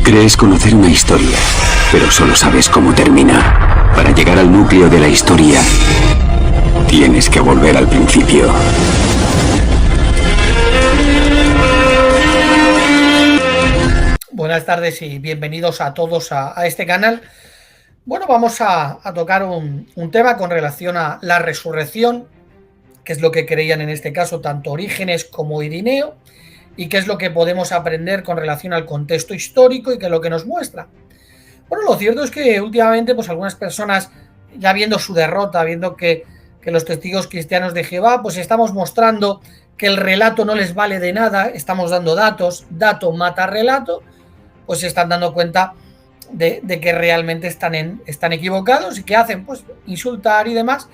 Crees conocer una historia, pero solo sabes cómo termina. Para llegar al núcleo de la historia, tienes que volver al principio. Buenas tardes y bienvenidos a todos a este canal. Bueno, vamos a tocar un tema con relación a la resurrección, que es lo que creían en este caso tanto Orígenes como Irineo, y qué es lo que podemos aprender con relación al contexto histórico y qué es lo que nos muestra. Bueno, lo cierto es que últimamente pues algunas personas, ya viendo su derrota, viendo que los testigos cristianos de Jehová, pues estamos mostrando que el relato no les vale de nada, estamos dando datos, dato mata relato, pues se están dando cuenta de que realmente están equivocados y que hacen pues insultar y demás.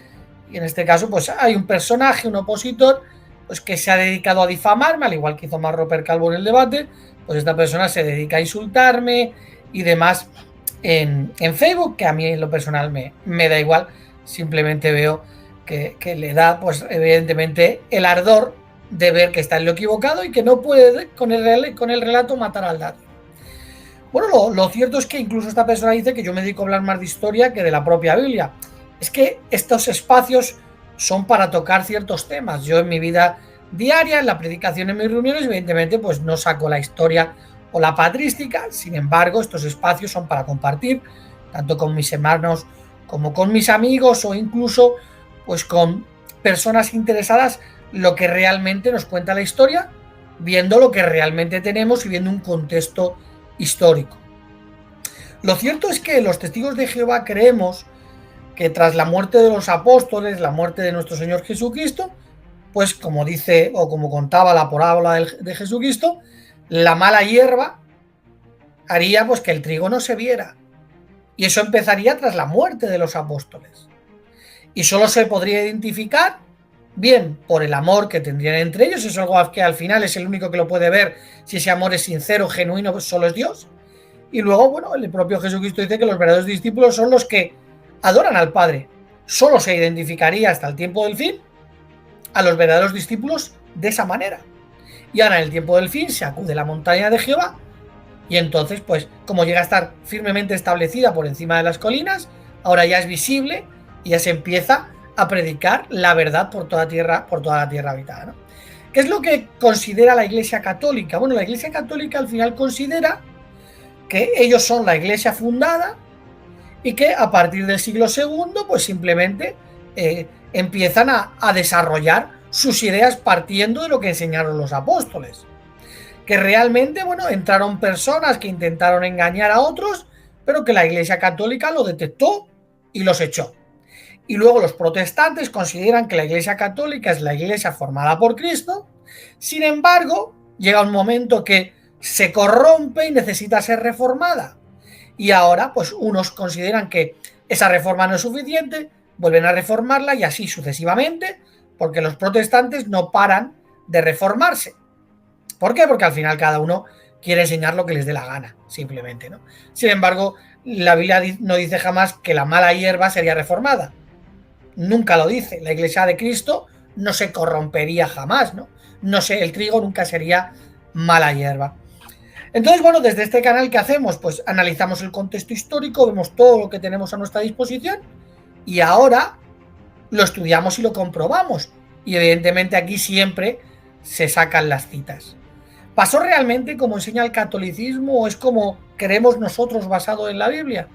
Y en este caso pues hay un personaje, un opositor, pues que se ha dedicado a difamarme, al igual que hizo Marroper Calvo en el debate. Pues esta persona se dedica a insultarme y demás en Facebook, que a mí en lo personal me da igual. Simplemente veo que le da pues evidentemente el ardor de ver que está en lo equivocado y que no puede con el relato matar al dato. Bueno, lo cierto es que incluso esta persona dice que yo me dedico a hablar más de historia que de la propia Biblia. Es que estos espacios son para tocar ciertos temas. Yo en mi vida diaria, en la predicación, en mis reuniones, evidentemente pues no saco la historia o la patrística. Sin embargo, estos espacios son para compartir, tanto con mis hermanos como con mis amigos o incluso pues con personas interesadas, lo que realmente nos cuenta la historia, viendo lo que realmente tenemos y viendo un contexto histórico. Lo cierto es que los testigos de Jehová creemos que tras la muerte de los apóstoles, la muerte de nuestro Señor Jesucristo, pues como dice o como contaba la parábola de Jesucristo, la mala hierba haría pues que el trigo no se viera. Y eso empezaría tras la muerte de los apóstoles. Y solo se podría identificar bien por el amor que tendrían entre ellos, es algo que al final es el único que lo puede ver, si ese amor es sincero, genuino, pues solo es Dios. Y luego, bueno, el propio Jesucristo dice que los verdaderos discípulos son los que adoran al Padre. Solo se identificaría hasta el tiempo del fin a los verdaderos discípulos de esa manera. Y ahora en el tiempo del fin se acude a la montaña de Jehová y entonces, pues, como llega a estar firmemente establecida por encima de las colinas, ahora ya es visible y ya se empieza a predicar la verdad por toda la tierra habitada, ¿no? ¿Qué es lo que considera la Iglesia Católica? Bueno, la Iglesia Católica al final considera que ellos son la Iglesia fundada y que a partir del siglo II pues simplemente empiezan a desarrollar sus ideas partiendo de lo que enseñaron los apóstoles. Que realmente, bueno, entraron personas que intentaron engañar a otros, pero que la Iglesia Católica lo detectó y los echó. Y luego los protestantes consideran que la Iglesia Católica es la Iglesia formada por Cristo. Sin embargo, llega un momento que se corrompe y necesita ser reformada. Y ahora, pues unos consideran que esa reforma no es suficiente, vuelven a reformarla y así sucesivamente, porque los protestantes no paran de reformarse. ¿Por qué? Porque al final cada uno quiere enseñar lo que les dé la gana, simplemente, ¿no? Sin embargo, la Biblia no dice jamás que la mala hierba sería reformada. Nunca lo dice. La Iglesia de Cristo no se corrompería jamás, ¿no? No sé, el trigo nunca sería mala hierba. Entonces, bueno, desde este canal, ¿qué hacemos? Pues analizamos el contexto histórico, vemos todo lo que tenemos a nuestra disposición y ahora lo estudiamos y lo comprobamos. Y evidentemente aquí siempre se sacan las citas. ¿Pasó realmente como enseña el catolicismo o es como creemos nosotros basado en la Biblia?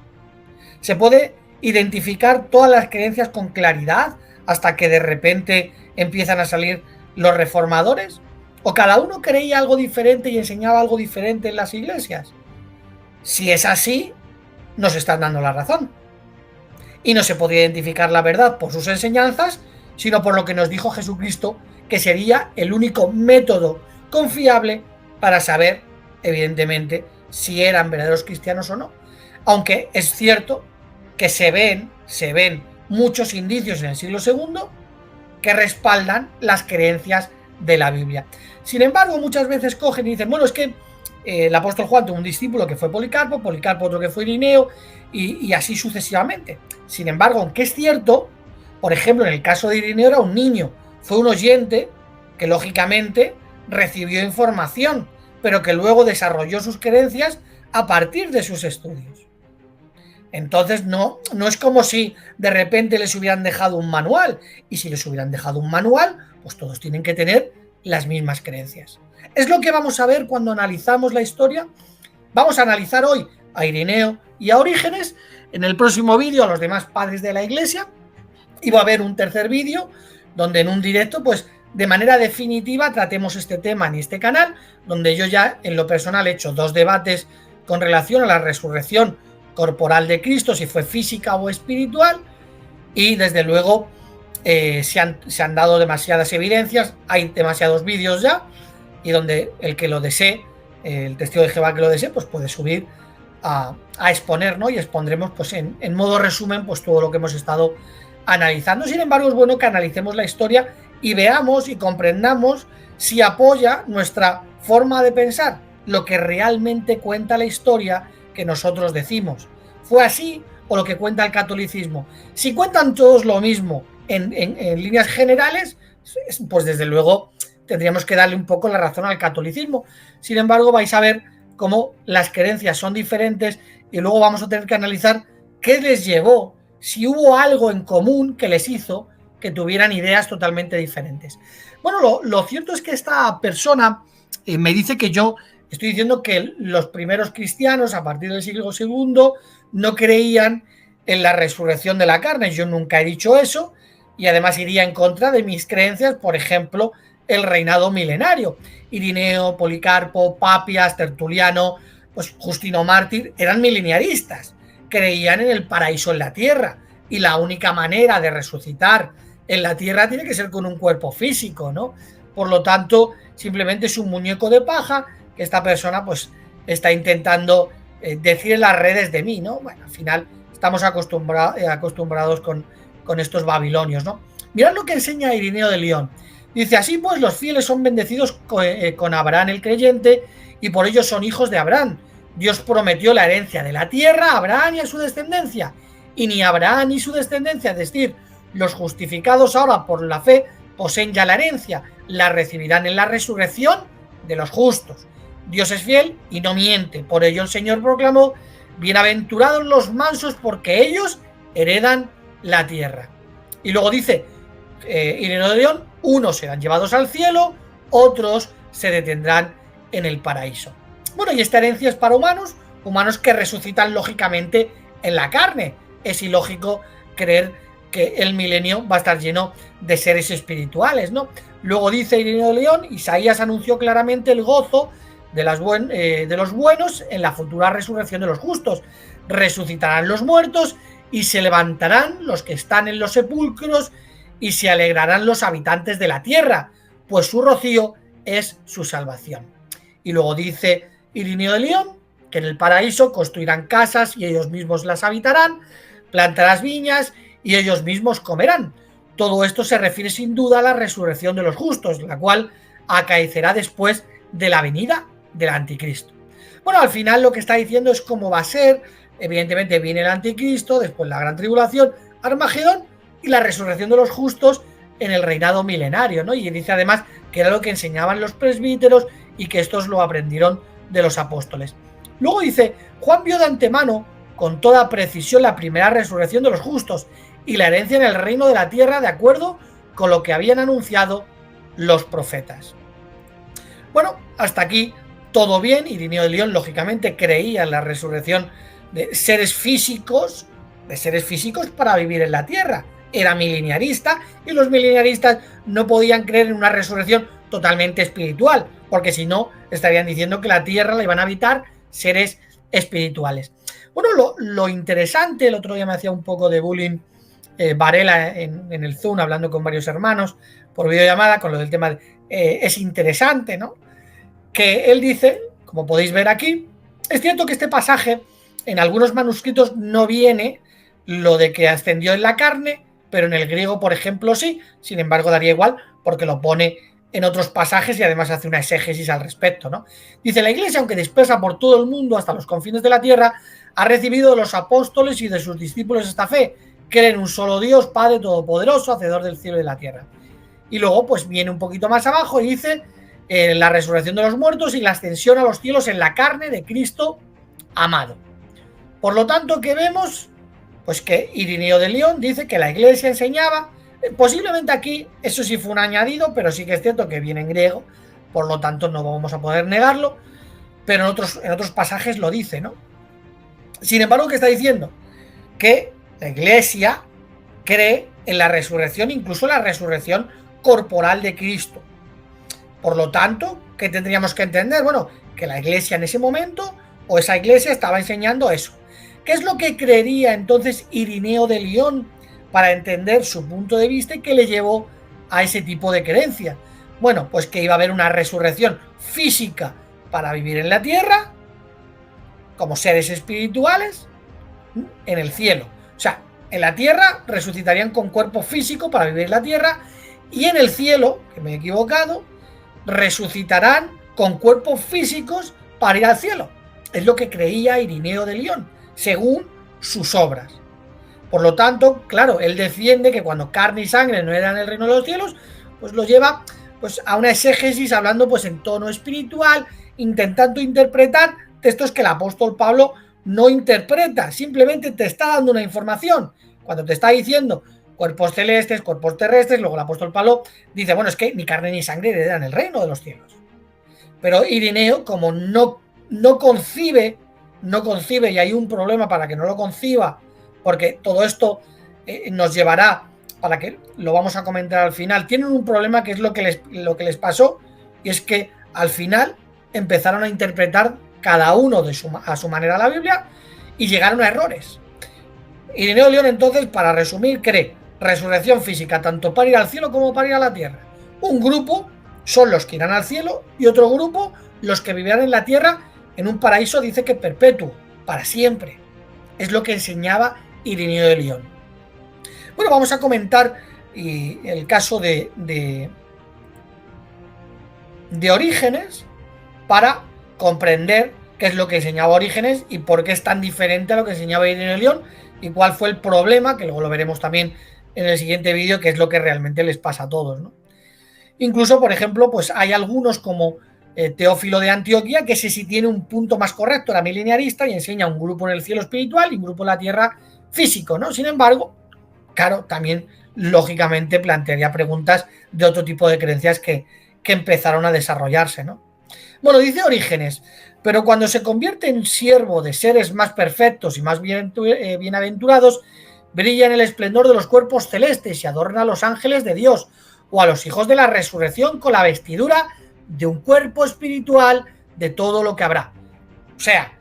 ¿Se puede identificar todas las creencias con claridad hasta que de repente empiezan a salir los reformadores? ¿O cada uno creía algo diferente y enseñaba algo diferente en las iglesias? Si es así, nos están dando la razón. Y no se podía identificar la verdad por sus enseñanzas, sino por lo que nos dijo Jesucristo, que sería el único método confiable para saber, evidentemente, si eran verdaderos cristianos o no. Aunque es cierto que se ven muchos indicios en el siglo II que respaldan las creencias de la Biblia. Sin embargo, muchas veces cogen y dicen, bueno, es que el apóstol Juan tuvo un discípulo que fue Policarpo otro que fue Irineo y así sucesivamente. Sin embargo, aunque es cierto, por ejemplo, en el caso de Irineo era un niño, fue un oyente que lógicamente recibió información, pero que luego desarrolló sus creencias a partir de sus estudios. Entonces no es como si de repente les hubieran dejado un manual, y si les hubieran dejado un manual, pues todos tienen que tener las mismas creencias. Es lo que vamos a ver cuando analizamos la historia. Vamos a analizar hoy a Ireneo y a Orígenes, en el próximo vídeo a los demás padres de la Iglesia, y va a haber un tercer vídeo donde en un directo, pues de manera definitiva, tratemos este tema en este canal, donde yo ya en lo personal he hecho 2 debates con relación a la resurrección corporal de Cristo, si fue física o espiritual, y desde luego se han dado demasiadas evidencias, hay demasiados vídeos ya, y donde el que lo desee, el testigo de Jehová que lo desee, pues puede subir a exponer, ¿no? Y expondremos pues en modo resumen pues todo lo que hemos estado analizando. Sin embargo, es bueno que analicemos la historia y veamos y comprendamos si apoya nuestra forma de pensar, lo que realmente cuenta la historia que nosotros decimos. ¿Fue así o lo que cuenta el catolicismo? Si cuentan todos lo mismo en líneas generales, pues desde luego tendríamos que darle un poco la razón al catolicismo. Sin embargo, vais a ver cómo las creencias son diferentes y luego vamos a tener que analizar qué les llevó, si hubo algo en común que les hizo que tuvieran ideas totalmente diferentes. Bueno, lo cierto es que esta persona me dice que yo estoy diciendo que los primeros cristianos a partir del siglo II no creían en la resurrección de la carne. Yo nunca he dicho eso y además iría en contra de mis creencias, por ejemplo, el reinado milenario. Irineo, Policarpo, Papias, Tertuliano, pues Justino Mártir eran mileniaristas, creían en el paraíso en la tierra y la única manera de resucitar en la tierra tiene que ser con un cuerpo físico, ¿no? Por lo tanto, simplemente es un muñeco de paja que esta persona pues está intentando decir en las redes de mí, ¿no? Bueno, al final estamos acostumbrados con estos babilonios, ¿no? Mirad lo que enseña Irineo de León. Dice, así pues los fieles son bendecidos con Abraham el creyente y por ello son hijos de Abraham. Dios prometió la herencia de la tierra a Abraham y a su descendencia. Y ni Abraham ni su descendencia, es decir, los justificados ahora por la fe, poseen ya la herencia, la recibirán en la resurrección de los justos. Dios es fiel y no miente. Por ello el Señor proclamó, bienaventurados los mansos porque ellos heredan la tierra. Y luego dice, Ireneo de León, unos serán llevados al cielo, otros se detendrán en el paraíso. Bueno, y esta herencia es para humanos que resucitan lógicamente en la carne. Es ilógico creer que el milenio va a estar lleno de seres espirituales, ¿no? Luego dice Ireneo de León, Isaías anunció claramente el gozo de los buenos en la futura resurrección de los justos. Resucitarán los muertos y se levantarán los que están en los sepulcros y se alegrarán los habitantes de la tierra, pues su rocío es su salvación. Y luego dice Ireneo de León que en el paraíso construirán casas y ellos mismos las habitarán, plantarán viñas y ellos mismos comerán. Todo esto se refiere sin duda a la resurrección de los justos, la cual acaecerá después de la venida del anticristo. Bueno, al final lo que está diciendo es cómo va a ser. Evidentemente viene el anticristo, después la gran tribulación, Armagedón y la resurrección de los justos en el reinado milenario, ¿no? Y dice además que era lo que enseñaban los presbíteros y que estos lo aprendieron de los apóstoles. Luego dice, Juan vio de antemano con toda precisión la primera resurrección de los justos y la herencia en el reino de la tierra de acuerdo con lo que habían anunciado los profetas. Bueno, hasta aquí todo bien. Ireneo de León lógicamente creía en la resurrección de seres físicos para vivir en la tierra. Era mileniarista y los mileniaristas no podían creer en una resurrección totalmente espiritual, porque si no estarían diciendo que la tierra la iban a habitar seres espirituales. Bueno, lo interesante, el otro día me hacía un poco de bullying Varela en el Zoom, hablando con varios hermanos por videollamada, con lo del tema es interesante, ¿no? Que él dice, como podéis ver aquí, es cierto que este pasaje en algunos manuscritos no viene lo de que ascendió en la carne, pero en el griego, por ejemplo, sí. Sin embargo, daría igual porque lo pone en otros pasajes y además hace una exégesis al respecto, ¿no? Dice, la Iglesia, aunque dispersa por todo el mundo hasta los confines de la tierra, ha recibido de los apóstoles y de sus discípulos esta fe. Creen en un solo Dios, Padre Todopoderoso, Hacedor del cielo y de la tierra. Y luego, pues viene un poquito más abajo y dice la resurrección de los muertos y la ascensión a los cielos en la carne de Cristo amado. Por lo tanto, ¿qué vemos? Pues que Irineo de León dice que la Iglesia enseñaba, posiblemente aquí eso sí fue un añadido, pero sí que es cierto que viene en griego, por lo tanto no vamos a poder negarlo, pero en otros pasajes lo dice, ¿no? Sin embargo, ¿qué está diciendo? Que la Iglesia cree en la resurrección, incluso la resurrección corporal de Cristo. Por lo tanto, ¿qué tendríamos que entender? Bueno, que la Iglesia en ese momento, o esa Iglesia estaba enseñando eso. ¿Qué es lo que creería entonces Irineo de León para entender su punto de vista y que le llevó a ese tipo de creencia? Bueno, pues que iba a haber una resurrección física para vivir en la tierra, como seres espirituales, en el cielo. O sea, en la tierra resucitarían con cuerpo físico para vivir en la tierra, y en el cielo, que me he equivocado, resucitarán con cuerpos físicos para ir al cielo. Es lo que creía Irineo de León, según sus obras. Por lo tanto, claro, él defiende que cuando carne y sangre no eran el reino de los cielos, pues lo lleva pues a una exégesis hablando pues en tono espiritual, intentando interpretar textos que el apóstol Pablo no interpreta, simplemente te está dando una información. Cuando te está diciendo cuerpos celestes, cuerpos terrestres, luego el apóstol Pablo dice, bueno, es que ni carne ni sangre heredan el reino de los cielos. Pero Irineo, como no concibe, y hay un problema para que no lo conciba, porque todo esto nos llevará, para que lo vamos a comentar al final, tienen un problema que es lo que les pasó, y es que al final empezaron a interpretar cada uno a su manera la Biblia y llegaron a errores. Irineo de León, entonces, para resumir, cree resurrección física tanto para ir al cielo como para ir a la tierra. Un grupo son los que irán al cielo y otro grupo los que vivirán en la tierra en un paraíso, dice que perpetuo, para siempre. Es lo que enseñaba Irineo de León. Bueno, vamos a comentar el caso de Orígenes para comprender qué es lo que enseñaba Orígenes y por qué es tan diferente a lo que enseñaba Irineo de León y cuál fue el problema, que luego lo veremos también en el siguiente vídeo, que es lo que realmente les pasa a todos, ¿no? Incluso, por ejemplo, pues hay algunos como Teófilo de Antioquía, que ese sí tiene un punto más correcto, era mileniarista y enseña un grupo en el cielo espiritual y un grupo en la tierra físico, ¿no? Sin embargo, claro, también lógicamente plantearía preguntas de otro tipo de creencias que empezaron a desarrollarse, ¿no? Bueno, dice Orígenes, pero cuando se convierte en siervo de seres más perfectos y más bienaventurados, brilla en el esplendor de los cuerpos celestes y adorna a los ángeles de Dios o a los hijos de la resurrección con la vestidura de un cuerpo espiritual de todo lo que habrá. O sea,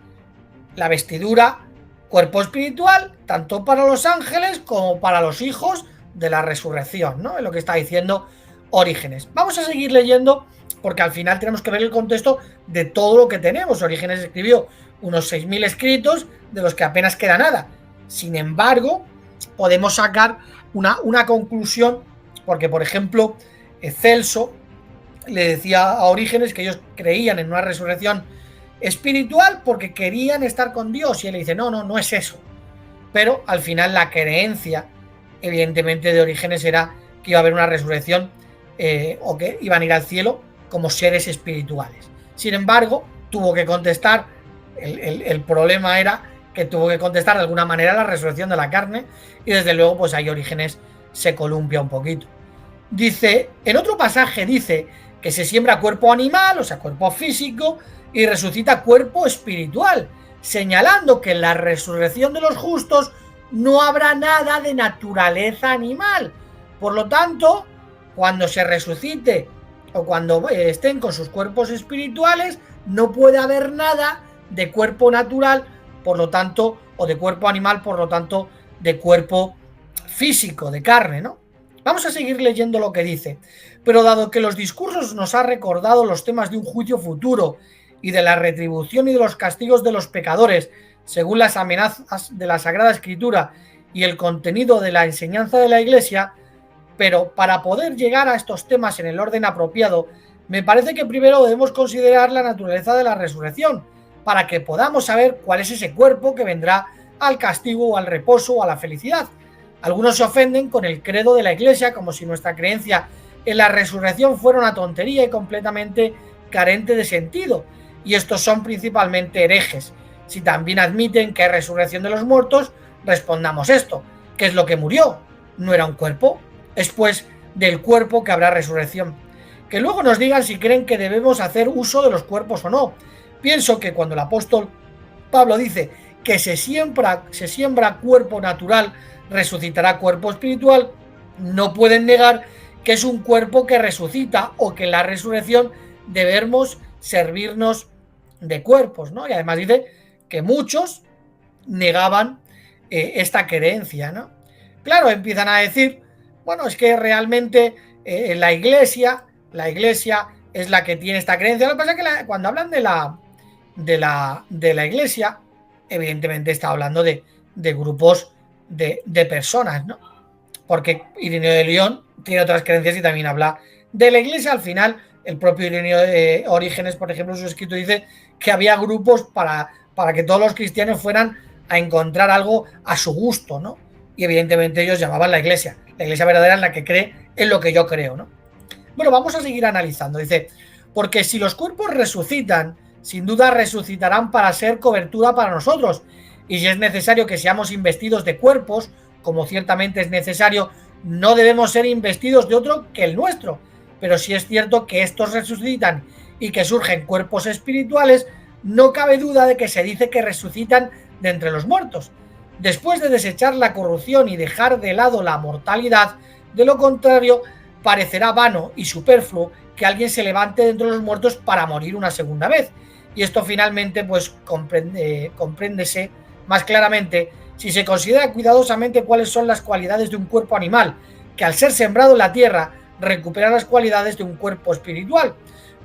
la vestidura, cuerpo espiritual, tanto para los ángeles como para los hijos de la resurrección, ¿no? Es lo que está diciendo Orígenes. Vamos a seguir leyendo porque al final tenemos que ver el contexto de todo lo que tenemos. Orígenes escribió unos 6.000 escritos de los que apenas queda nada. Sin embargo, podemos sacar una conclusión, porque por ejemplo Celso le decía a Orígenes que ellos creían en una resurrección espiritual porque querían estar con Dios, y él le dice no es eso. Pero al final la creencia evidentemente de Orígenes era que iba a haber una resurrección o que iban a ir al cielo como seres espirituales. Sin embargo, tuvo que contestar, el problema era que tuvo que contestar de alguna manera la resurrección de la carne, y desde luego pues ahí Orígenes se columpia un poquito. Dice, en otro pasaje dice que se siembra cuerpo animal, o sea, cuerpo físico, y resucita cuerpo espiritual, señalando que en la resurrección de los justos no habrá nada de naturaleza animal. Por lo tanto, cuando se resucite o cuando estén con sus cuerpos espirituales, no puede haber nada de cuerpo natural, por lo tanto, o de cuerpo animal, por lo tanto, de cuerpo físico, de carne, ¿no? Vamos a seguir leyendo lo que dice. Pero dado que los discursos nos han recordado los temas de un juicio futuro y de la retribución y de los castigos de los pecadores, según las amenazas de la Sagrada Escritura y el contenido de la enseñanza de la Iglesia, pero para poder llegar a estos temas en el orden apropiado, me parece que primero debemos considerar la naturaleza de la resurrección, para que podamos saber cuál es ese cuerpo que vendrá al castigo o al reposo o a la felicidad. Algunos se ofenden con el credo de la Iglesia como si nuestra creencia en la resurrección fuera una tontería y completamente carente de sentido, y estos son principalmente herejes. si también admiten que hay resurrección de los muertos, respondamos esto. ¿Qué es lo que murió? No era un cuerpo, es pues del cuerpo que habrá resurrección. Que luego nos digan si creen que debemos hacer uso de los cuerpos o no. Pienso que cuando el apóstol Pablo dice que se siembra cuerpo natural, resucitará cuerpo espiritual, no pueden negar que es un cuerpo que resucita o que en la resurrección debemos servirnos de cuerpos, ¿no? Y además dice que muchos negaban esta creencia, ¿no? Claro, empiezan a decir, bueno, es que realmente la iglesia es la que tiene esta creencia. Lo que pasa es que cuando hablan de la iglesia, evidentemente está hablando de grupos de personas, ¿no? Porque Ireneo de León tiene otras creencias y también habla de la iglesia. Al final, el propio Ireneo de Orígenes, por ejemplo, en su escrito dice que había grupos para que todos los cristianos fueran a encontrar algo a su gusto, ¿no? Y evidentemente ellos llamaban la iglesia. La iglesia verdadera es la que cree en lo que yo creo, ¿no? Bueno, vamos a seguir analizando. Dice, porque si los cuerpos resucitan, sin duda resucitarán para ser cobertura para nosotros. Y si es necesario que seamos investidos de cuerpos, como ciertamente es necesario, no debemos ser investidos de otro que el nuestro. Pero si es cierto que estos resucitan y que surgen cuerpos espirituales, no cabe duda de que se dice que resucitan de entre los muertos. Después de desechar la corrupción y dejar de lado la mortalidad, de lo contrario, parecerá vano y superfluo que alguien se levante de entre los muertos para morir una segunda vez. Y esto finalmente pues compréndese más claramente si se considera cuidadosamente cuáles son las cualidades de un cuerpo animal, que al ser sembrado en la tierra recupera las cualidades de un cuerpo espiritual,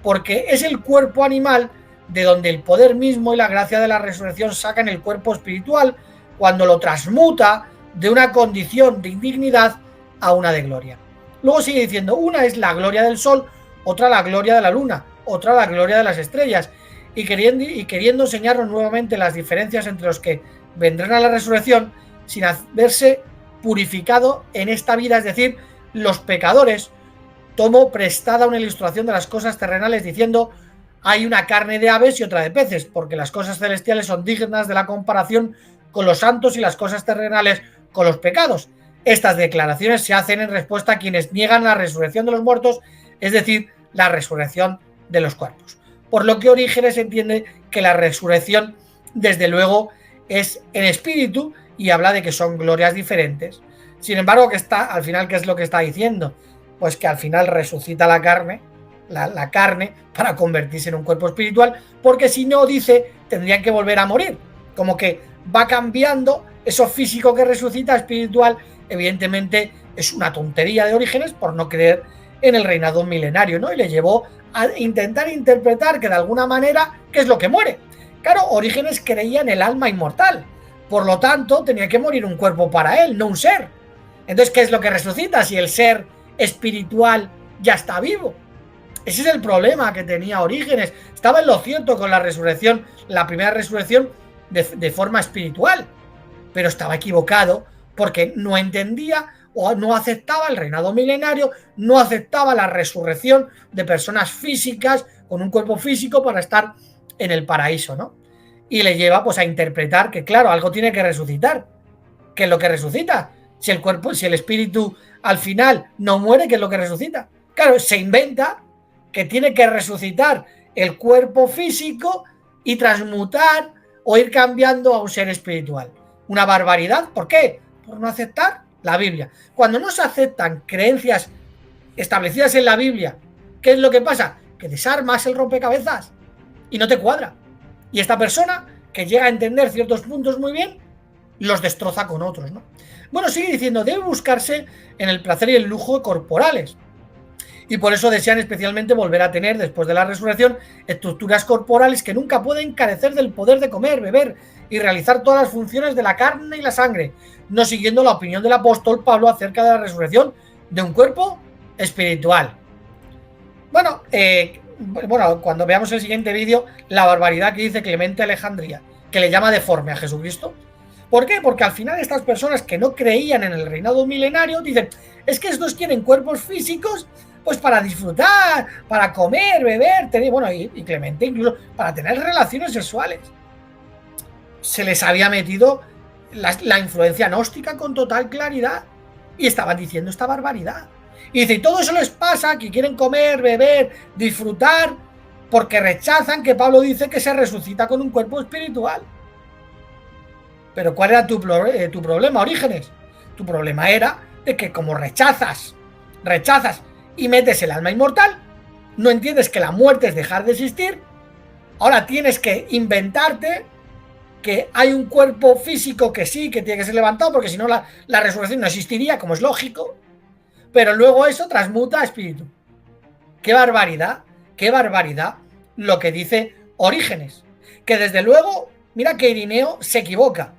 porque es el cuerpo animal de donde el poder mismo y la gracia de la resurrección sacan el cuerpo espiritual cuando lo transmuta de una condición de indignidad a una de gloria. Luego sigue diciendo, una es la gloria del sol, otra la gloria de la luna, otra la gloria de las estrellas, y queriendo enseñarnos nuevamente las diferencias entre los que vendrán a la resurrección sin haberse purificado en esta vida, es decir, los pecadores, tomo prestada una ilustración de las cosas terrenales diciendo, hay una carne de aves y otra de peces, porque las cosas celestiales son dignas de la comparación con los santos y las cosas terrenales con los pecados. Estas declaraciones se hacen en respuesta a quienes niegan la resurrección de los muertos, es decir, la resurrección de los cuerpos. Por lo que Orígenes entiende que la resurrección, desde luego, es en espíritu y habla de que son glorias diferentes. Sin embargo, que está al final, ¿qué es lo que está diciendo? Pues que al final resucita la carne, la carne, para convertirse en un cuerpo espiritual, porque si no, dice, tendrían que volver a morir. Como que va cambiando eso físico que resucita espiritual. Evidentemente es una tontería de Orígenes por no creer en el reinado milenario, ¿no? Y le llevó a intentar interpretar que de alguna manera, ¿qué es lo que muere? Claro, Orígenes creía en el alma inmortal, por lo tanto tenía que morir un cuerpo para él, no un ser. Entonces, ¿qué es lo que resucita si el ser espiritual ya está vivo? Ese es el problema que tenía Orígenes. Estaba en lo cierto con la resurrección, la primera resurrección de forma espiritual, pero estaba equivocado porque no entendía o no aceptaba el reinado milenario, no aceptaba la resurrección de personas físicas con un cuerpo físico para estar en el paraíso, ¿no? Y le lleva pues a interpretar que claro, algo tiene que resucitar. ¿Qué es lo que resucita? Si el cuerpo, si el espíritu al final no muere, ¿qué es lo que resucita? Claro, se inventa que tiene que resucitar el cuerpo físico y transmutar o ir cambiando a un ser espiritual. Una barbaridad, ¿por qué? Por no aceptar la Biblia. Cuando no se aceptan creencias establecidas en la Biblia, ¿qué es lo que pasa? Que desarmas el rompecabezas y no te cuadra. Y esta persona que llega a entender ciertos puntos muy bien, los destroza con otros, ¿no? Bueno, sigue diciendo, debe buscarse en el placer y el lujo corporales. Y por eso desean especialmente volver a tener, después de la resurrección, estructuras corporales que nunca pueden carecer del poder de comer, beber y realizar todas las funciones de la carne y la sangre, no siguiendo la opinión del apóstol Pablo acerca de la resurrección de un cuerpo espiritual. Bueno, cuando veamos el siguiente vídeo, la barbaridad que dice Clemente Alejandría, que le llama deforme a Jesucristo. ¿Por qué? Porque al final estas personas que no creían en el reinado milenario dicen, es que estos tienen cuerpos físicos pues para disfrutar, para comer, beber, tener, bueno, y Clemente incluso para tener relaciones sexuales. se les había metido la influencia gnóstica con total claridad y estaban diciendo esta barbaridad. Y dice, y todo eso les pasa, que quieren comer, beber, disfrutar, porque rechazan que Pablo dice que se resucita con un cuerpo espiritual. Pero ¿cuál era tu problema, Orígenes? Tu problema era de que como rechazas y metes el alma inmortal, no entiendes que la muerte es dejar de existir, ahora tienes que inventarte que hay un cuerpo físico que sí, que tiene que ser levantado, porque si no la resurrección no existiría, como es lógico, pero luego eso transmuta a espíritu. ¡Qué barbaridad! ¡Qué barbaridad! Lo que dice Orígenes. Que desde luego, mira que Irineo se equivoca,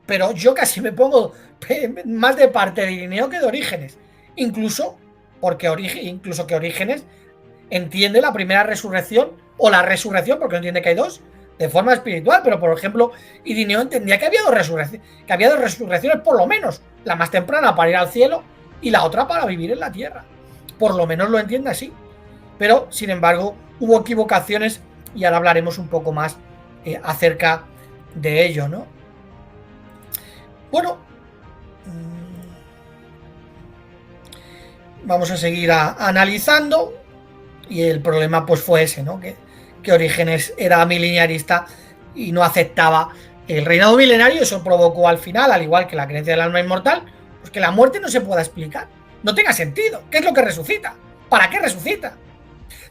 pero yo casi me pongo más de parte de Irineo que de Orígenes. Incluso que Orígenes entiende la primera resurrección, o la resurrección, porque no entiende que hay dos, de forma espiritual, pero por ejemplo, Irineo entendía que había dos resurrecciones, por lo menos, la más temprana para ir al cielo y la otra para vivir en la tierra. Por lo menos lo entiende así. Pero, sin embargo, hubo equivocaciones y ahora hablaremos un poco más acerca de ello, ¿no? Bueno, vamos a seguir analizando, y el problema pues fue ese, ¿no? Que Orígenes era mileniarista y no aceptaba el reinado milenario. Eso provocó al final, al igual que la creencia del alma inmortal, pues que la muerte no se pueda explicar, no tenga sentido. ¿Qué es lo que resucita? ¿Para qué resucita?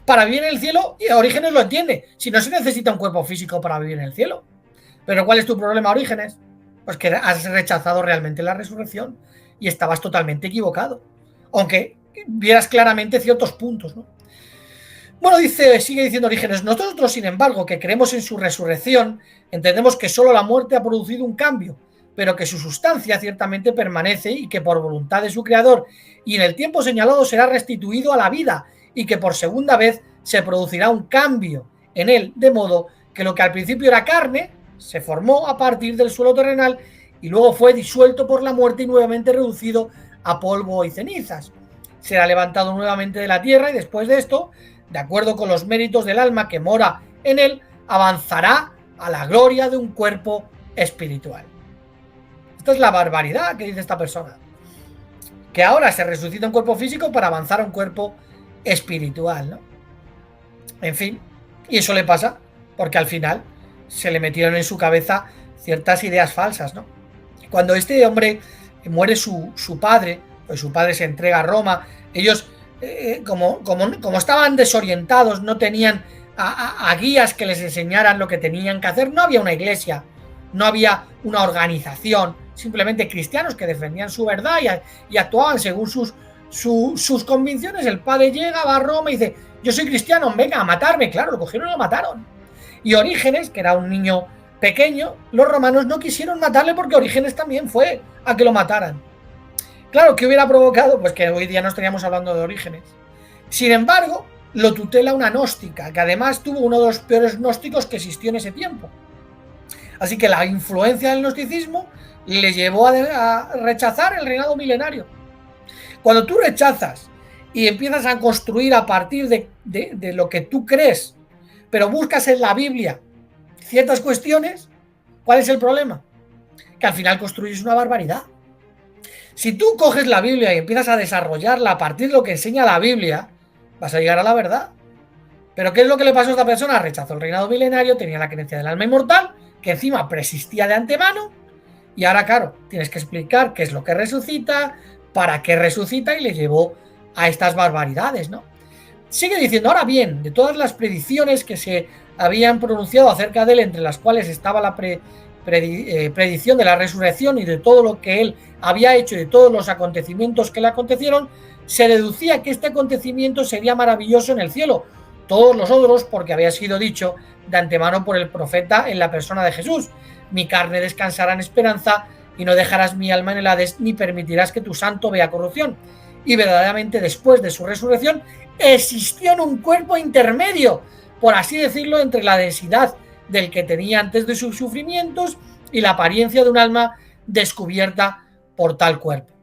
Para vivir en el cielo, y Orígenes lo entiende. Si no se necesita un cuerpo físico para vivir en el cielo. Pero ¿cuál es tu problema, Orígenes? Pues que has rechazado realmente la resurrección y estabas totalmente equivocado, aunque vieras claramente ciertos puntos, ¿no? Bueno, sigue diciendo Orígenes, nosotros, sin embargo, que creemos en su resurrección, entendemos que solo la muerte ha producido un cambio, pero que su sustancia ciertamente permanece y que por voluntad de su creador y en el tiempo señalado será restituido a la vida y que por segunda vez se producirá un cambio en él, de modo que lo que al principio era carne se formó a partir del suelo terrenal y luego fue disuelto por la muerte y nuevamente reducido a polvo y cenizas. Será levantado nuevamente de la tierra y después de esto, de acuerdo con los méritos del alma que mora en él, avanzará a la gloria de un cuerpo espiritual. Esta es la barbaridad que dice esta persona. Que ahora se resucita un cuerpo físico para avanzar a un cuerpo espiritual, ¿no? En fin, y eso le pasa porque al final se le metieron en su cabeza ciertas ideas falsas, ¿no? Cuando este hombre muere su padre, pues su padre se entrega a Roma, ellos como estaban desorientados, no tenían a guías que les enseñaran lo que tenían que hacer, no había una iglesia, no había una organización, simplemente cristianos que defendían su verdad y actuaban según sus convicciones. El padre llega, va a Roma y dice, yo soy cristiano, venga a matarme. Claro, lo cogieron y lo mataron. Y Orígenes, que era un niño pequeño, los romanos no quisieron matarle porque Orígenes también fue a que lo mataran. Claro, ¿qué hubiera provocado? Pues que hoy día no estaríamos hablando de Orígenes. Sin embargo, lo tutela una gnóstica, que además tuvo uno de los peores gnósticos que existió en ese tiempo. Así que la influencia del gnosticismo le llevó a rechazar el reinado milenario. Cuando tú rechazas y empiezas a construir a partir de lo que tú crees, pero buscas en la Biblia ciertas cuestiones, ¿cuál es el problema? Que al final construyes una barbaridad. Si tú coges la Biblia y empiezas a desarrollarla a partir de lo que enseña la Biblia, vas a llegar a la verdad. Pero ¿qué es lo que le pasó a esta persona? Rechazó el reinado milenario, tenía la creencia del alma inmortal, que encima preexistía de antemano, y ahora, claro, tienes que explicar qué es lo que resucita, para qué resucita, y le llevó a estas barbaridades, ¿no? Sigue diciendo, ahora bien, de todas las predicciones que se habían pronunciado acerca de él, entre las cuales estaba la predicción de la resurrección y de todo lo que él había hecho y de todos los acontecimientos que le acontecieron, se deducía que este acontecimiento sería maravilloso en el cielo, todos los otros porque había sido dicho de antemano por el profeta en la persona de Jesús: mi carne descansará en esperanza y no dejarás mi alma en el Hades ni permitirás que tu santo vea corrupción. Y verdaderamente después de su resurrección existió en un cuerpo intermedio, por así decirlo, entre la densidad del que tenía antes de sus sufrimientos y la apariencia de un alma descubierta por tal cuerpo.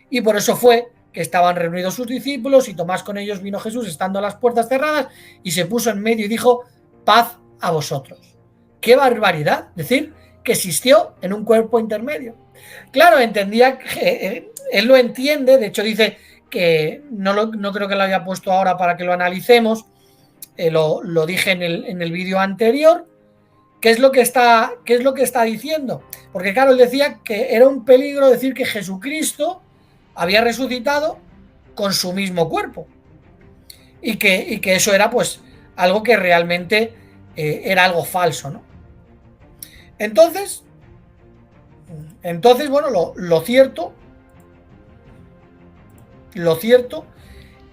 Y por eso fue que estaban reunidos sus discípulos y Tomás con ellos. Vino Jesús estando a las puertas cerradas y se puso en medio y dijo: paz a vosotros. ¡Qué barbaridad! Decir que existió en un cuerpo intermedio. Claro, entendía que él lo entiende, de hecho dice que no creo que lo haya puesto ahora para que lo analicemos, lo dije en el vídeo anterior. ¿Qué es lo que está diciendo? Porque claro, él decía que era un peligro decir que Jesucristo había resucitado con su mismo cuerpo y que eso era pues algo que realmente era algo falso, ¿no? Entonces bueno, lo cierto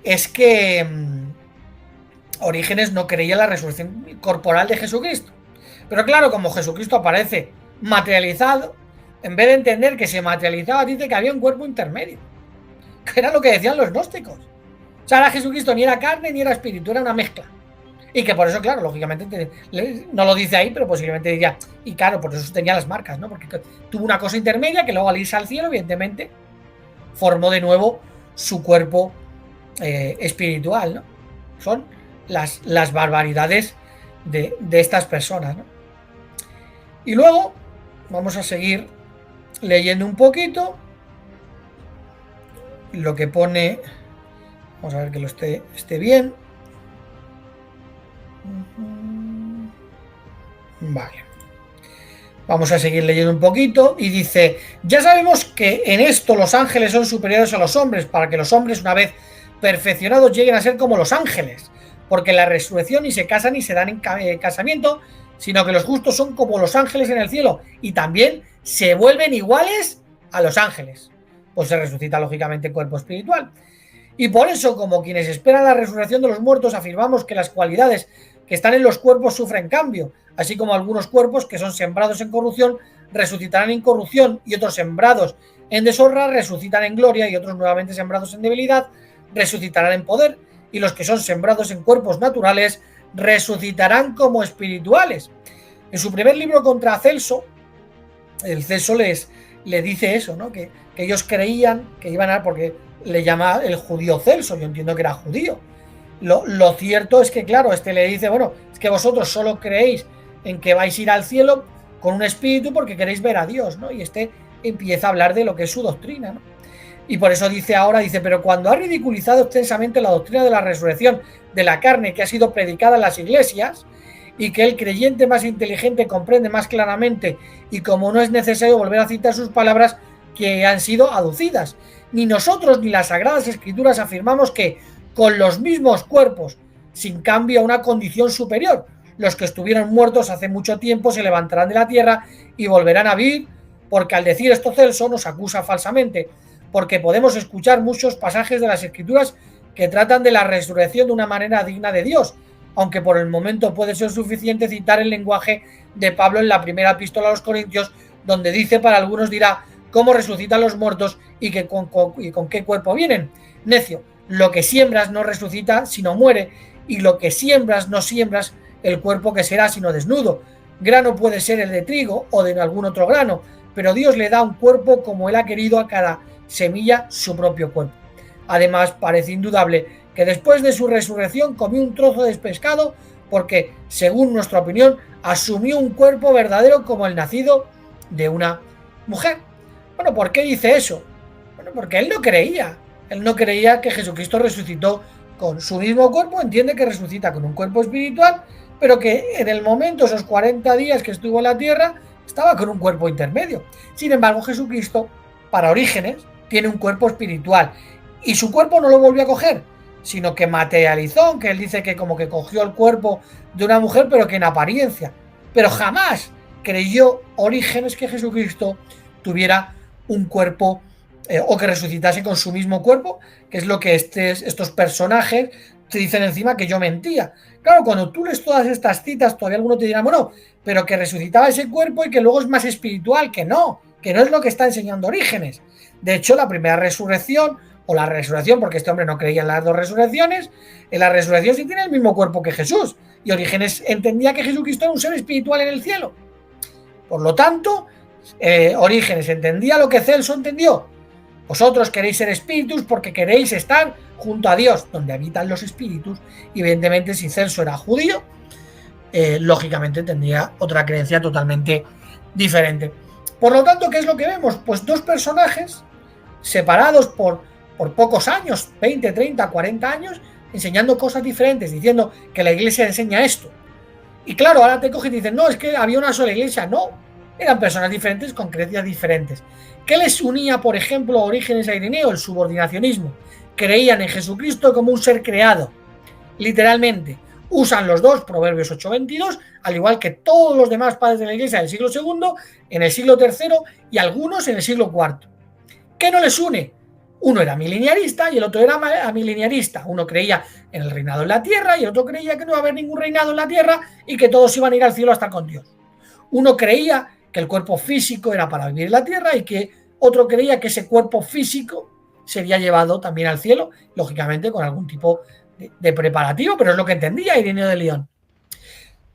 es que Orígenes no creía en la resurrección corporal de Jesucristo. Pero claro, como Jesucristo aparece materializado, en vez de entender que se materializaba, dice que había un cuerpo intermedio, que era lo que decían los gnósticos. O sea, Jesucristo ni era carne ni era espíritu, era una mezcla. Y que por eso, claro, lógicamente, no lo dice ahí, pero posiblemente diría, y claro, por eso tenía las marcas, ¿no? Porque tuvo una cosa intermedia que luego al irse al cielo, evidentemente, formó de nuevo su cuerpo espiritual, ¿no? Son las barbaridades de estas personas, ¿no? Y luego vamos a seguir leyendo un poquito lo que pone. Vamos a ver que lo esté bien. Vale. Vamos a seguir leyendo un poquito y dice: ya sabemos que en esto los ángeles son superiores a los hombres, para que los hombres, una vez perfeccionados, lleguen a ser como los ángeles, porque en la resurrección ni se casan ni se dan en casamiento, sino que los justos son como los ángeles en el cielo y también se vuelven iguales a los ángeles. Pues se resucita lógicamente en cuerpo espiritual. Y por eso, como quienes esperan la resurrección de los muertos, afirmamos que las cualidades que están en los cuerpos sufren cambio, así como algunos cuerpos que son sembrados en corrupción resucitarán en incorrupción, y otros sembrados en deshonra resucitan en gloria, y otros nuevamente sembrados en debilidad resucitarán en poder, y los que son sembrados en cuerpos naturales resucitarán como espirituales. En su primer libro contra Celso, el Celso le dice eso, ¿no? Que ellos creían que iban a... porque le llama el judío Celso, yo entiendo que era judío. Lo cierto es que, claro, le dice, bueno, es que vosotros solo creéis en que vais a ir al cielo con un espíritu porque queréis ver a Dios, ¿no? Y empieza a hablar de lo que es su doctrina, ¿no? Y por eso dice, pero cuando ha ridiculizado extensamente la doctrina de la resurrección de la carne que ha sido predicada en las iglesias, y que el creyente más inteligente comprende más claramente, y como no es necesario volver a citar sus palabras que han sido aducidas, ni nosotros ni las Sagradas Escrituras afirmamos que con los mismos cuerpos, sin cambio a una condición superior, los que estuvieron muertos hace mucho tiempo se levantarán de la tierra y volverán a vivir, porque al decir esto Celso nos acusa falsamente, porque podemos escuchar muchos pasajes de las Escrituras que tratan de la resurrección de una manera digna de Dios, aunque por el momento puede ser suficiente citar el lenguaje de Pablo en la primera epístola a los Corintios, donde dice, para algunos dirá, ¿cómo resucitan los muertos y con qué cuerpo vienen? Necio, lo que siembras no resucita sino muere, y lo que siembras no siembras el cuerpo que será sino desnudo. Grano puede ser el de trigo o de algún otro grano, pero Dios le da un cuerpo como él ha querido a cada semilla su propio cuerpo. Además, parece indudable que después de su resurrección comió un trozo de pescado porque, según nuestra opinión, asumió un cuerpo verdadero como el nacido de una mujer. Bueno, ¿por qué dice eso? Bueno, porque él no creía que Jesucristo resucitó con su mismo cuerpo, entiende que resucita con un cuerpo espiritual, pero que en el momento, esos 40 días que estuvo en la tierra, estaba con un cuerpo intermedio. Sin embargo, Jesucristo, para Orígenes, tiene un cuerpo espiritual, y su cuerpo no lo volvió a coger, sino que materializó, aunque él dice que como que cogió el cuerpo de una mujer, pero que en apariencia. Pero jamás creyó Orígenes que Jesucristo tuviera un cuerpo o que resucitase con su mismo cuerpo, que es lo que estos personajes te dicen encima que yo mentía. Claro, cuando tú lees todas estas citas, todavía alguno te dirá, bueno, pero que resucitaba ese cuerpo y que luego es más espiritual, que no es lo que está enseñando Orígenes. De hecho, la primera resurrección, o la resurrección, porque este hombre no creía en las dos resurrecciones, en la resurrección sí tiene el mismo cuerpo que Jesús, y Orígenes entendía que Jesucristo era un ser espiritual en el cielo. Por lo tanto, Orígenes entendía lo que Celso entendió. Vosotros queréis ser espíritus porque queréis estar junto a Dios, donde habitan los espíritus. Y evidentemente, si Celso era judío, lógicamente tendría otra creencia totalmente diferente. Por lo tanto, ¿qué es lo que vemos? Pues dos personajes separados por pocos años, 20, 30, 40 años, enseñando cosas diferentes, diciendo que la iglesia enseña esto. Y claro, ahora te cogen y dicen, no, es que había una sola iglesia. No, eran personas diferentes con creencias diferentes. ¿Qué les unía, por ejemplo, a Orígenes a Ireneo? El subordinacionismo. Creían en Jesucristo como un ser creado, literalmente. Usan los dos, Proverbios 8:22, al igual que todos los demás padres de la iglesia del siglo II, en el siglo III y algunos en el siglo IV. ¿Qué no les une? Uno era mileniarista y el otro era amileniarista. Uno creía en el reinado en la tierra y el otro creía que no iba a haber ningún reinado en la tierra y que todos iban a ir al cielo a estar con Dios. Uno creía que el cuerpo físico era para vivir en la tierra y que otro creía que ese cuerpo físico sería llevado también al cielo, lógicamente con algún tipo de preparativo, pero es lo que entendía Ireneo de León.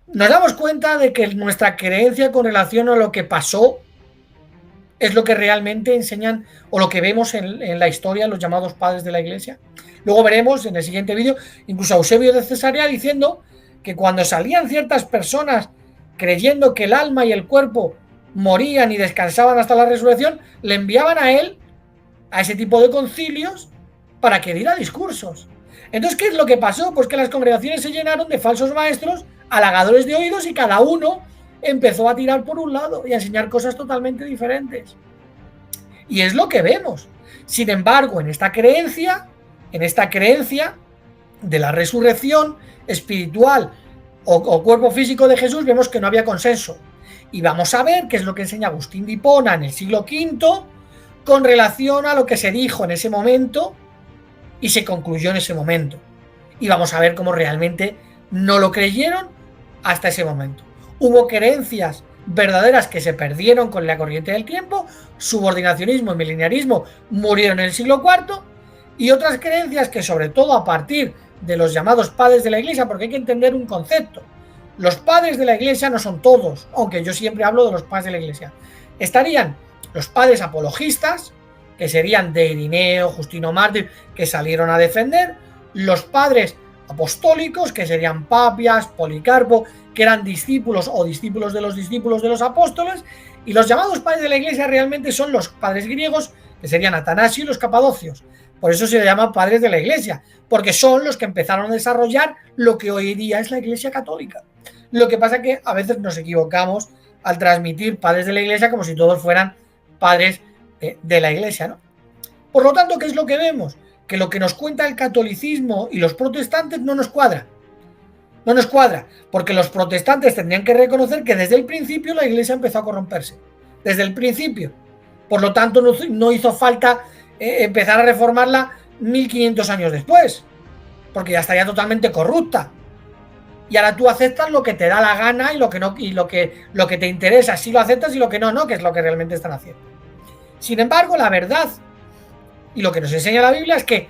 Nos damos cuenta de que nuestra creencia con relación a lo que pasó es lo que realmente enseñan o lo que vemos en la historia los llamados padres de la iglesia. Luego veremos en el siguiente vídeo incluso a Eusebio de Cesarea diciendo que cuando salían ciertas personas creyendo que el alma y el cuerpo morían y descansaban hasta la resurrección, le enviaban a él a ese tipo de concilios para que diera discursos. Entonces, ¿qué es lo que pasó? Pues que las congregaciones se llenaron de falsos maestros, halagadores de oídos, y cada uno empezó a tirar por un lado y a enseñar cosas totalmente diferentes. Y es lo que vemos. Sin embargo, en esta creencia de la resurrección espiritual o cuerpo físico de Jesús, vemos que no había consenso. Y vamos a ver qué es lo que enseña Agustín de Hipona en el siglo V con relación a lo que se dijo en ese momento y se concluyó en ese momento. Y vamos a ver cómo realmente no lo creyeron hasta ese momento. Hubo creencias verdaderas que se perdieron con la corriente del tiempo, subordinacionismo y mileniarismo murieron en el siglo IV, y otras creencias que, sobre todo a partir de los llamados padres de la iglesia, porque hay que entender un concepto. Los padres de la iglesia no son todos, aunque yo siempre hablo de los padres de la iglesia. Estarían los padres apologistas, que serían de Ireneo, Justino Mártir, que salieron a defender, los padres apostólicos, que serían Papias, Policarpo, que eran discípulos o discípulos de los apóstoles, y los llamados padres de la iglesia realmente son los padres griegos, que serían Atanasio y los capadocios. Por eso se le llaman padres de la iglesia, porque son los que empezaron a desarrollar lo que hoy día es la iglesia católica. Lo que pasa es que a veces nos equivocamos al transmitir padres de la iglesia como si todos fueran padres de la iglesia, ¿no? Por lo tanto, ¿qué es lo que vemos? Que lo que nos cuenta el catolicismo y los protestantes no nos cuadra. No nos cuadra, porque los protestantes tendrían que reconocer que desde el principio la iglesia empezó a corromperse. Desde el principio. Por lo tanto, no hizo falta empezar a reformarla 1500 años después, porque ya estaría totalmente corrupta. Y ahora tú aceptas lo que te da la gana y lo que no, y lo que te interesa. Si lo aceptas y lo que no, que es lo que realmente están haciendo. Sin embargo, la verdad y lo que nos enseña la Biblia es que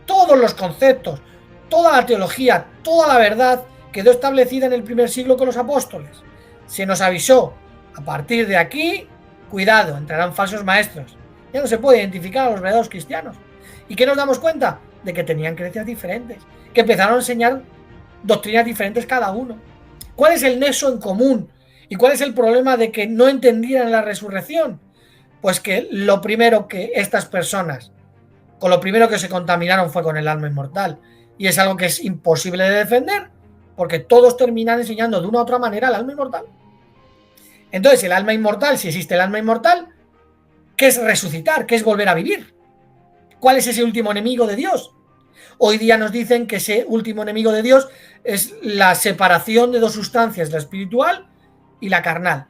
todos los conceptos, toda la teología, toda la verdad quedó establecida en el primer siglo con los apóstoles. Se nos avisó, a partir de aquí, cuidado, entrarán falsos maestros. Ya no se puede identificar a los verdaderos cristianos. ¿Y qué nos damos cuenta? De que tenían creencias diferentes, que empezaron a enseñar doctrinas diferentes cada uno. ¿Cuál es el nexo en común? ¿Y cuál es el problema de que no entendieran la resurrección? Pues que lo primero que estas personas, con lo primero que se contaminaron fue con el alma inmortal. Y es algo que es imposible de defender, porque todos terminan enseñando de una u otra manera el alma inmortal. Entonces, el alma inmortal, si existe el alma inmortal, ¿qué es resucitar? ¿Qué es volver a vivir? ¿Cuál es ese último enemigo de Dios? Hoy día nos dicen que ese último enemigo de Dios es la separación de dos sustancias, la espiritual y la carnal,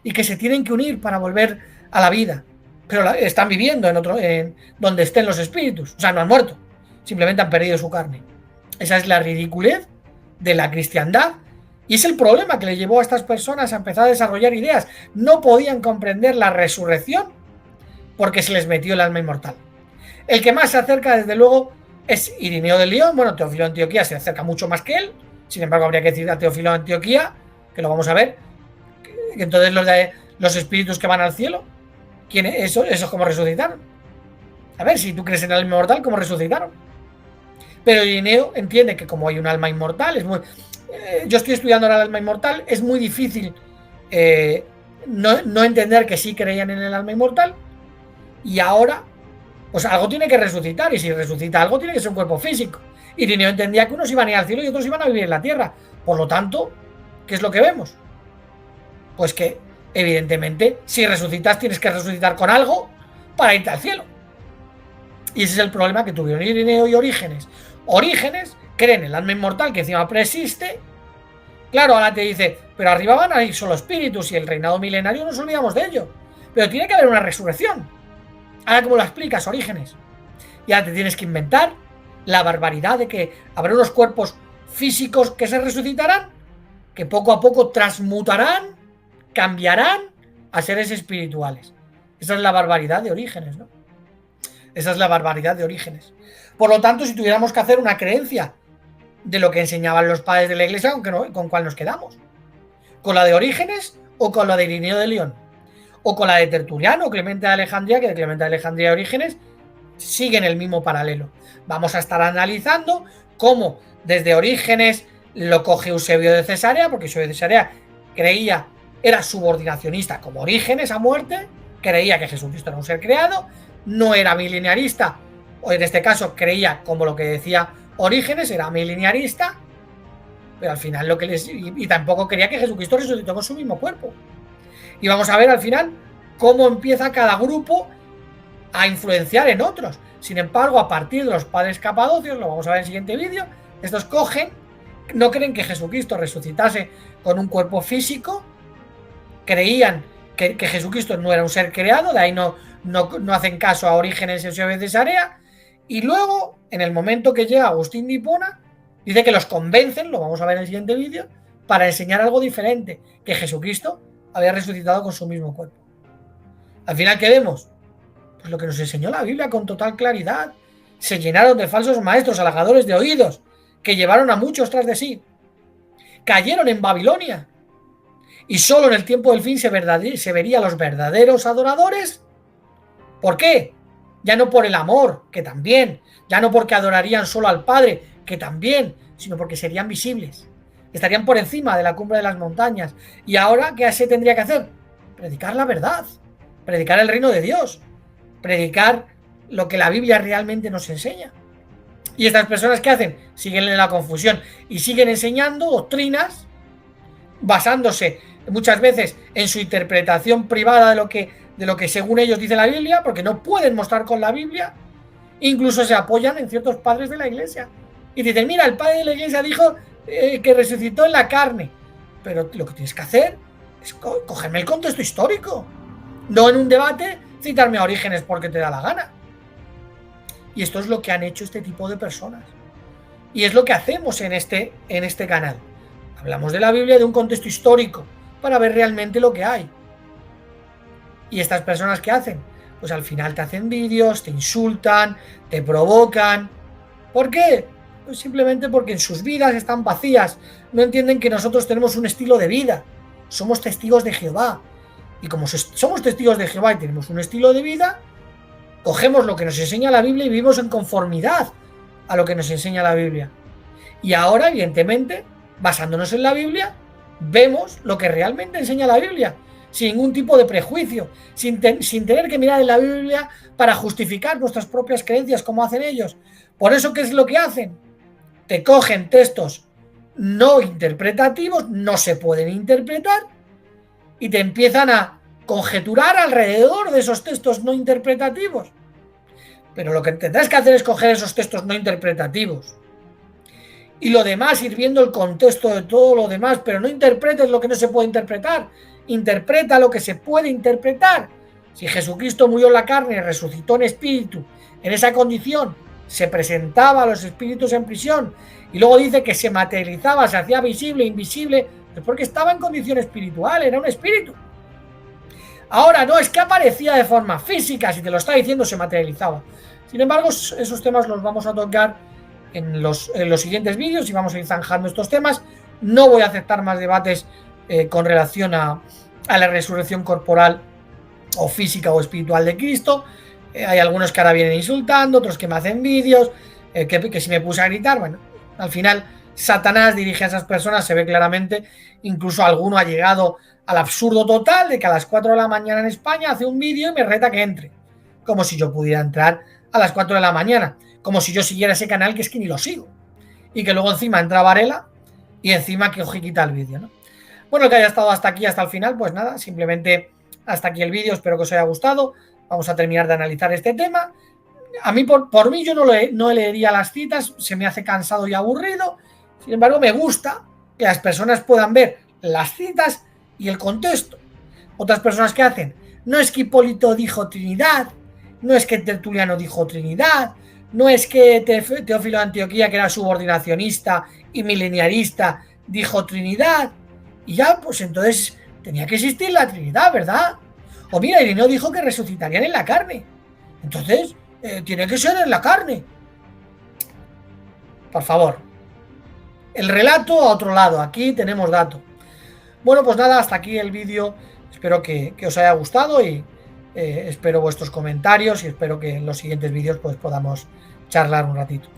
y que se tienen que unir para volver a la vida, pero están viviendo en donde estén los espíritus, o sea, no han muerto, simplemente han perdido su carne. Esa es la ridiculez de la cristiandad, y es el problema que le llevó a estas personas a empezar a desarrollar ideas. No podían comprender la resurrección porque se les metió el alma inmortal. El que más se acerca, desde luego, es Ireneo de León. Bueno, Teófilo de Antioquía se acerca mucho más que él, sin embargo habría que decir a Teófilo de Antioquía, que lo vamos a ver, que entonces los espíritus que van al cielo, esos como resucitaron. A ver, si tú crees en el alma inmortal, ¿cómo resucitaron? Pero Ireneo entiende que como hay un alma inmortal, yo estoy estudiando ahora el alma inmortal, es muy difícil no entender que sí creían en el alma inmortal, y ahora pues algo tiene que resucitar, y si resucita algo tiene que ser un cuerpo físico. Irineo entendía que unos iban a ir al cielo y otros iban a vivir en la tierra. Por lo tanto, ¿qué es lo que vemos? Pues que, evidentemente, si resucitas tienes que resucitar con algo para irte al cielo. Y ese es el problema que tuvieron Irineo y Orígenes. Orígenes cree en el alma inmortal que encima persiste. Claro, ahora te dice, pero arriba van a ir solo espíritus y el reinado milenario nos olvidamos de ello. Pero tiene que haber una resurrección. Ahora, ¿cómo lo explicas, Orígenes? Y ahora te tienes que inventar la barbaridad de que habrá unos cuerpos físicos que se resucitarán, que poco a poco transmutarán, cambiarán a seres espirituales. Esa es la barbaridad de Orígenes, ¿no? Esa es la barbaridad de Orígenes. Por lo tanto, si tuviéramos que hacer una creencia de lo que enseñaban los padres de la Iglesia, ¿con cuál nos quedamos? ¿Con la de Orígenes o con la de Irineo de León? ¿O con la de Tertuliano o Clemente de Alejandría, que de Clemente de Alejandría y Orígenes siguen el mismo paralelo? Vamos a estar analizando cómo desde Orígenes lo coge Eusebio de Cesarea, porque Eusebio de Cesarea era subordinacionista como Orígenes a muerte, creía que Jesucristo era un ser creado, no era mileniarista, o en este caso creía como lo que decía Orígenes, era mileniarista, pero al final y tampoco creía que Jesucristo resucitó con su mismo cuerpo. Y vamos a ver al final cómo empieza cada grupo a influenciar en otros. Sin embargo, a partir de los padres capadocios, lo vamos a ver en el siguiente vídeo, estos no creen que Jesucristo resucitase con un cuerpo físico, creían que Jesucristo no era un ser creado, de ahí no hacen caso a Orígenes y Eusebio de Cesarea, y luego, en el momento que llega Agustín de Hipona, dice que los convencen, lo vamos a ver en el siguiente vídeo, para enseñar algo diferente, que Jesucristo había resucitado con su mismo cuerpo. Al final, ¿qué vemos? Pues lo que nos enseñó la Biblia con total claridad. Se llenaron de falsos maestros, halagadores de oídos, que llevaron a muchos tras de sí. Cayeron en Babilonia. Y solo en el tiempo del fin se vería a los verdaderos adoradores. ¿Por qué? Ya no por el amor, que también. Ya no porque adorarían solo al Padre, que también. Sino porque serían visibles. Estarían por encima de la cumbre de las montañas. ¿Y ahora qué se tendría que hacer? Predicar la verdad. Predicar el reino de Dios. Predicar lo que la Biblia realmente nos enseña. Y estas personas, ¿qué hacen? Siguen en la confusión y siguen enseñando doctrinas basándose muchas veces en su interpretación privada de lo que según ellos dice la Biblia, porque no pueden mostrar con la Biblia. Incluso se apoyan en ciertos padres de la Iglesia y dicen, mira, el padre de la Iglesia dijo que resucitó en la carne, pero lo que tienes que hacer es cogerme el contexto histórico, no en un debate citarme a Orígenes porque te da la gana. Y esto es lo que han hecho este tipo de personas. Y es lo que hacemos en este canal. Hablamos de la Biblia de un contexto histórico para ver realmente lo que hay. ¿Y estas personas qué hacen? Pues al final te hacen vídeos, te insultan, te provocan. ¿Por qué? Pues simplemente porque en sus vidas están vacías. No entienden que nosotros tenemos un estilo de vida. Somos testigos de Jehová. Y como somos testigos de Jehová y tenemos un estilo de vida, cogemos lo que nos enseña la Biblia y vivimos en conformidad a lo que nos enseña la Biblia. Y ahora, evidentemente, basándonos en la Biblia, vemos lo que realmente enseña la Biblia, sin ningún tipo de prejuicio, sin tener que mirar en la Biblia para justificar nuestras propias creencias como hacen ellos. Por eso, ¿qué es lo que hacen? Te cogen textos no interpretativos, no se pueden interpretar, y te empiezan a conjeturar alrededor de esos textos no interpretativos. Pero lo que tendrás que hacer es coger esos textos no interpretativos y lo demás, ir viendo el contexto de todo lo demás, pero no interpretes lo que no se puede interpretar, interpreta lo que se puede interpretar. Si Jesucristo murió en la carne y resucitó en espíritu, en esa condición se presentaba a los espíritus en prisión y luego dice que se materializaba, se hacía visible, invisible, es porque estaba en condición espiritual, era un espíritu. Ahora no, es que aparecía de forma física, si te lo está diciendo se materializaba. Sin embargo, esos temas los vamos a tocar en los siguientes vídeos y vamos a ir zanjando estos temas. No voy a aceptar más debates con relación a la resurrección corporal o física o espiritual de Cristo. Hay algunos que ahora vienen insultando, otros que me hacen vídeos, que si me puse a gritar, bueno, al final Satanás dirige a esas personas, se ve claramente. Incluso alguno ha llegado al absurdo total de que a las 4 de la mañana en España hace un vídeo y me reta que entre. Como si yo pudiera entrar a las 4 de la mañana. Como si yo siguiera ese canal, que es que ni lo sigo. Y que luego encima entra Varela y encima que ojo y quita el vídeo, ¿no? Bueno, que haya estado hasta aquí, hasta el final, pues nada, simplemente hasta aquí el vídeo. Espero que os haya gustado. Vamos a terminar de analizar este tema. A mí, por mí, yo no leería las citas. Se me hace cansado y aburrido. Sin embargo, me gusta que las personas puedan ver las citas y el contexto. Otras personas que hacen, no es que Hipólito dijo Trinidad, no es que Tertuliano dijo Trinidad, no es que Teófilo de Antioquía, que era subordinacionista y milenialista, dijo Trinidad. Y ya, pues entonces tenía que existir la Trinidad, ¿verdad? O mira, Irineo dijo que resucitarían en la carne. Entonces, tiene que ser en la carne. Por favor. El relato a otro lado. Aquí tenemos dato. Bueno, pues nada, hasta aquí el vídeo. Espero que os haya gustado y espero vuestros comentarios y espero que en los siguientes vídeos pues podamos charlar un ratito.